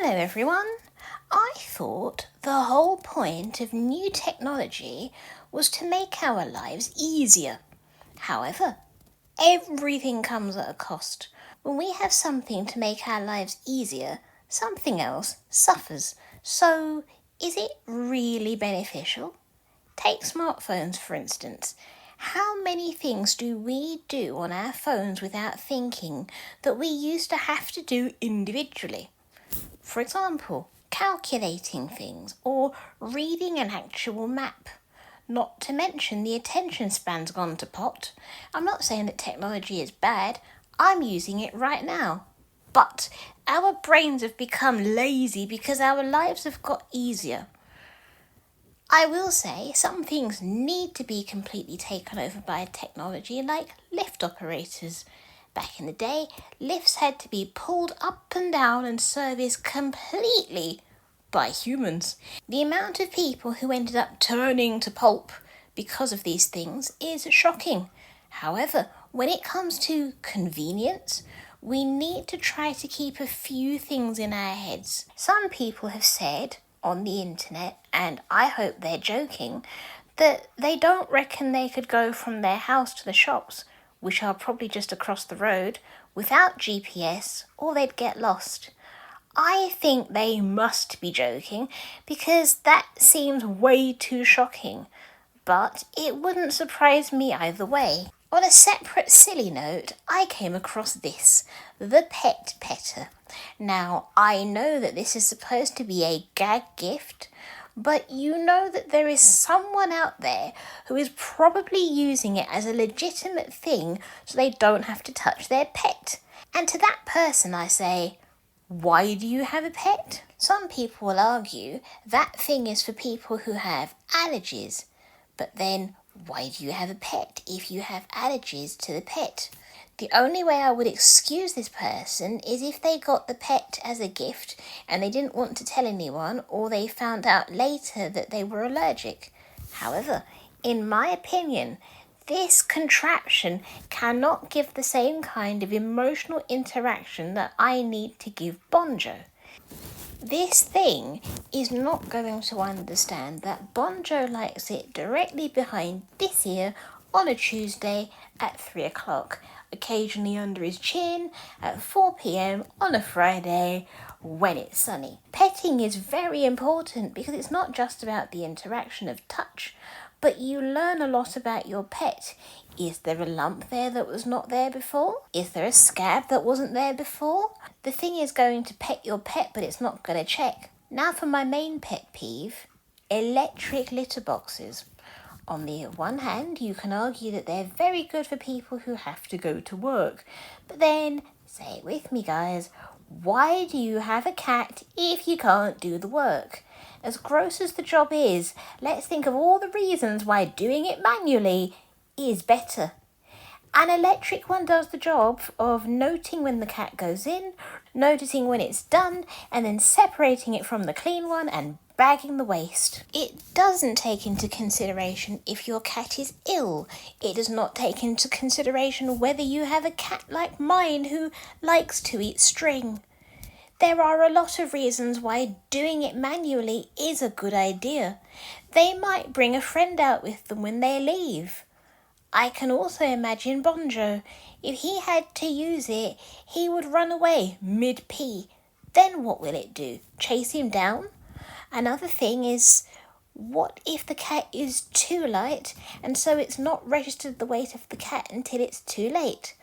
Hello everyone. I thought the whole point of new technology was to make our lives easier. However, everything comes at a cost. When we have something to make our lives easier, something else suffers. So, is it really beneficial? Take smartphones for instance. How many things do we do on our phones without thinking that we used to have to do individually? For example, calculating things or reading an actual map. Not to mention the attention span's gone to pot. I'm not saying that technology is bad, I'm using it right now. But our brains have become lazy because our lives have got easier. I will say some things need to be completely taken over by technology, like lift operators. Back in the day, lifts had to be pulled up and down and serviced completely by humans. The amount of people who ended up turning to pulp because of these things is shocking. However, when it comes to convenience, we need to try to keep a few things in our heads. Some people have said on the internet, and I hope they're joking, that they don't reckon they could go from their house to the shops, which are probably just across the road, without GPS, or they'd get lost. I think they must be joking, because that seems way too shocking. But it wouldn't surprise me either way. On a separate silly note, I came across this, the Pet Petter. Now, I know that this is supposed to be a gag gift, but you know that there is someone out there who is probably using it as a legitimate thing so they don't have to touch their pet. And to that person I say, why do you have a pet? Some people will argue that thing is for people who have allergies. But then, why do you have a pet if you have allergies to the pet? The only way I would excuse this person is if they got the pet as a gift and they didn't want to tell anyone, or they found out later that they were allergic. However, in my opinion, this contraption cannot give the same kind of emotional interaction that I need to give Bonjo. This thing is not going to understand that Bonjo likes it directly behind this ear on a Tuesday at 3 o'clock, occasionally under his chin at 4 p.m. on a Friday when it's sunny. Petting is very important because it's not just about the interaction of touch, but you learn a lot about your pet. Is there a lump there that was not there before? Is there a scab that wasn't there before? The thing is going to pet your pet, but it's not going to check. Now for my main pet peeve, electric litter boxes. On the one hand, you can argue that they're very good for people who have to go to work. But then, say it with me guys, why do you have a cat if you can't do the work? As gross as the job is, let's think of all the reasons why doing it manually is better. An electric one does the job of noting when the cat goes in, noticing when it's done, and then separating it from the clean one and bagging the waste. It doesn't take into consideration if your cat is ill. It does not take into consideration whether you have a cat like mine who likes to eat string. There are a lot of reasons why doing it manually is a good idea. They might bring a friend out with them when they leave. I can also imagine Bonjo. If he had to use it, he would run away mid-pee. Then what will it do? Chase him down? Another thing is, what if the cat is too light and so it's not registered the weight of the cat until it's too late?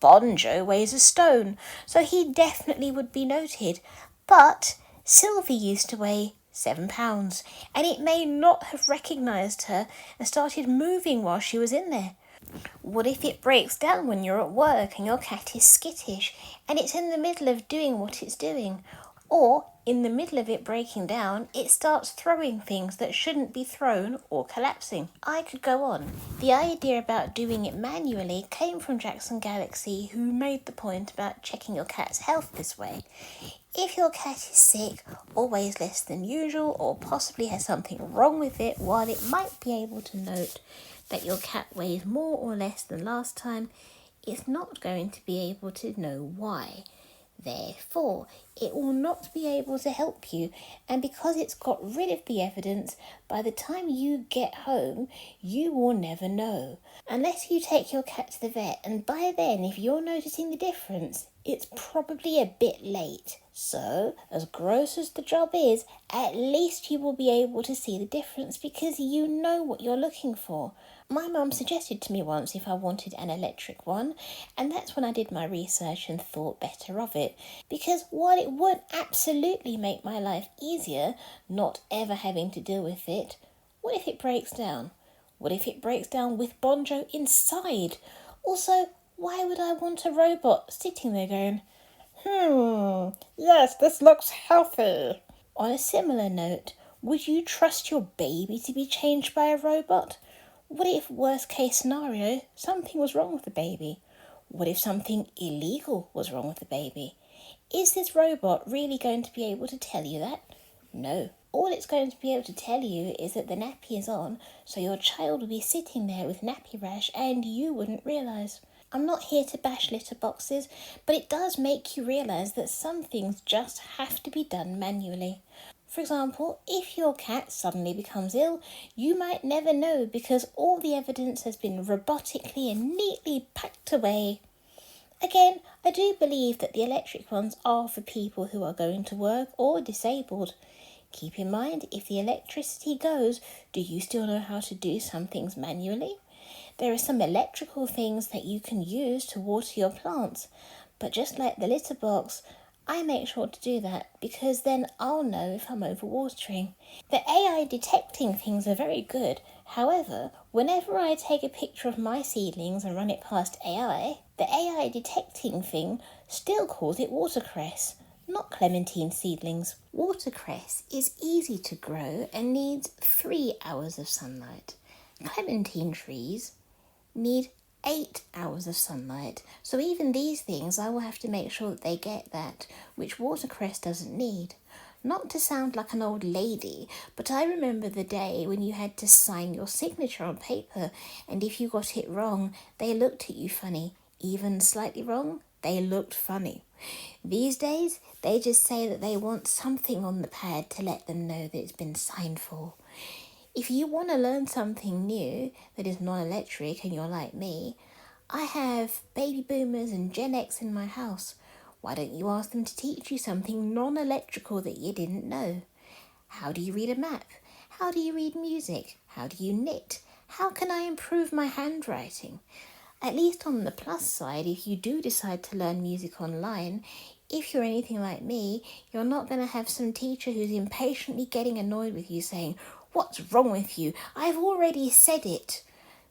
Bonjo weighs a stone, so he definitely would be noted. But Sylvie used to weigh 7 pounds, and it may not have recognised her and started moving while she was in there. What if it breaks down when you're at work and your cat is skittish and it's in the middle of doing what it's doing? Or, in the middle of it breaking down, it starts throwing things that shouldn't be thrown or collapsing. I could go on. The idea about doing it manually came from Jackson Galaxy, who made the point about checking your cat's health this way. If your cat is sick or weighs less than usual or possibly has something wrong with it, while it might be able to note that your cat weighs more or less than last time, it's not going to be able to know why. Therefore, it will not be able to help you, and because it's got rid of the evidence, by the time you get home, you will never know. Unless you take your cat to the vet, and by then, if you're noticing the difference, it's probably a bit late. So, as gross as the job is, at least you will be able to see the difference because you know what you're looking for. My mum suggested to me once if I wanted an electric one, and that's when I did my research and thought better of it. Because while it would absolutely make my life easier, not ever having to deal with it, what if it breaks down? What if it breaks down with Bonjo inside? Also, why would I want a robot sitting there going, yes, this looks healthy? On a similar note, would you trust your baby to be changed by a robot? What if, worst case scenario, something was wrong with the baby? What if something illegal was wrong with the baby? Is this robot really going to be able to tell you that? No. All it's going to be able to tell you is that the nappy is on, so your child will be sitting there with nappy rash and you wouldn't realise. I'm not here to bash litter boxes, but it does make you realise that some things just have to be done manually. For example, if your cat suddenly becomes ill, you might never know because all the evidence has been robotically and neatly packed away. Again, I do believe that the electric ones are for people who are going to work or disabled. Keep in mind, if the electricity goes, do you still know how to do some things manually? There are some electrical things that you can use to water your plants, but just like the litter box, I make sure to do that because then I'll know if I'm overwatering. The AI detecting things are very good. However, whenever I take a picture of my seedlings and run it past AI, the AI detecting thing still calls it watercress, not clementine seedlings. Watercress is easy to grow and needs 3 hours of sunlight. Clementine trees need 8 hours of sunlight. So even these things, I will have to make sure that they get that, which watercress doesn't need. Not to sound like an old lady, but I remember the day when you had to sign your signature on paper, and if you got it wrong, they looked at you funny. Even slightly wrong, they looked funny. These days, they just say that they want something on the pad to let them know that it's been signed for. If you want to learn something new that is non-electric and you're like me, I have baby boomers and Gen X in my house. Why don't you ask them to teach you something non-electrical that you didn't know? How do you read a map? How do you read music? How do you knit? How can I improve my handwriting? At least on the plus side, if you do decide to learn music online, if you're anything like me, you're not going to have some teacher who's impatiently getting annoyed with you saying, "What's wrong with you? I've already said it."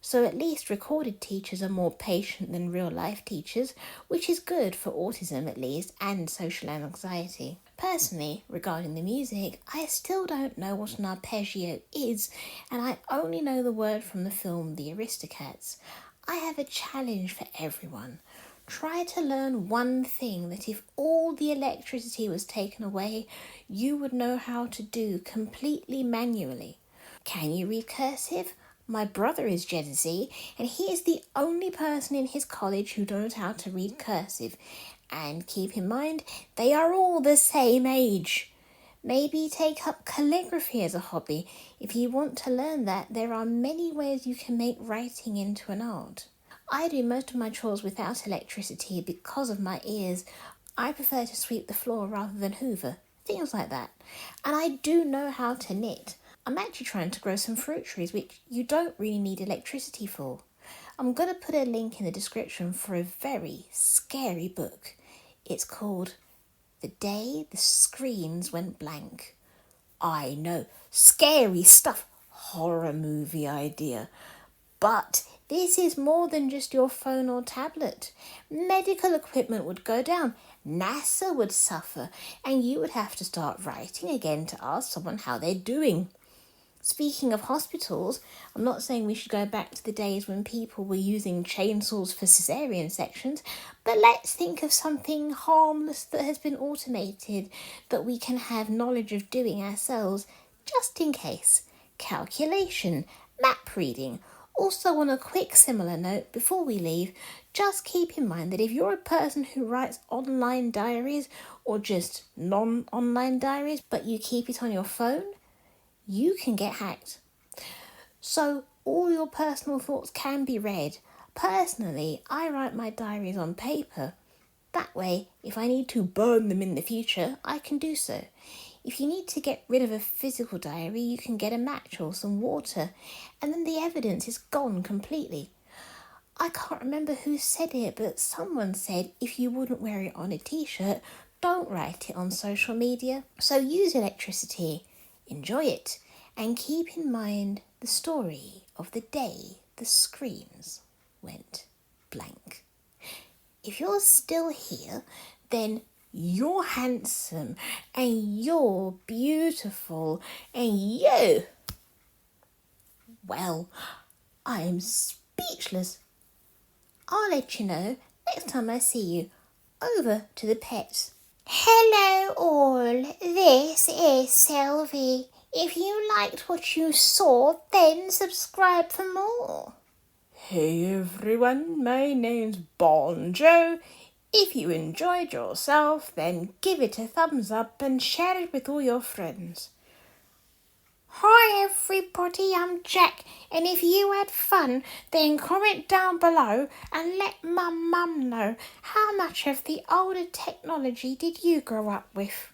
So at least recorded teachers are more patient than real life teachers, which is good for autism at least and social anxiety. Personally, regarding the music, I still don't know what an arpeggio is, and I only know the word from the film The Aristocats. I have a challenge for everyone. Try to learn one thing that if all the electricity was taken away, you would know how to do completely manually. Can you read cursive? My brother is Gen Z, and he is the only person in his college who knows how to read cursive. And keep in mind, they are all the same age. Maybe take up calligraphy as a hobby. If you want to learn that, there are many ways you can make writing into an art. I do most of my chores without electricity because of my ears. I prefer to sweep the floor rather than hoover. Things like that. And I do know how to knit. I'm actually trying to grow some fruit trees, which you don't really need electricity for. I'm going to put a link in the description for a very scary book. It's called The Day the Screens Went Blank. I know, scary stuff, horror movie idea. But this is more than just your phone or tablet. Medical equipment would go down, NASA would suffer, and you would have to start writing again to ask someone how they're doing. Speaking of hospitals, I'm not saying we should go back to the days when people were using chainsaws for cesarean sections, but let's think of something harmless that has been automated that we can have knowledge of doing ourselves, just in case. Calculation, map reading, Also, on a quick similar note, before we leave, just keep in mind that if you're a person who writes online diaries or just non-online diaries, but you keep it on your phone, you can get hacked. So all your personal thoughts can be read. Personally, I write my diaries on paper. That way, if I need to burn them in the future, I can do so. If you need to get rid of a physical diary, you can get a match or some water, and then the evidence is gone completely. I can't remember who said it, but someone said if you wouldn't wear it on a t-shirt, don't write it on social media. So use electricity, enjoy it, and keep in mind the story of the day the screens went blank. If you're still here, then you're handsome and you're beautiful and you, well, I'm speechless. I'll let you know next time I see you. Over to the pets. Hello all, this is Sylvie. If you liked what you saw, then subscribe for more. Hey everyone, my name's Bonjo. If you enjoyed yourself, then give it a thumbs up and share it with all your friends. Hi everybody, I'm Jack, and if you had fun, then comment down below and let my mum know how much of the older technology did you grow up with.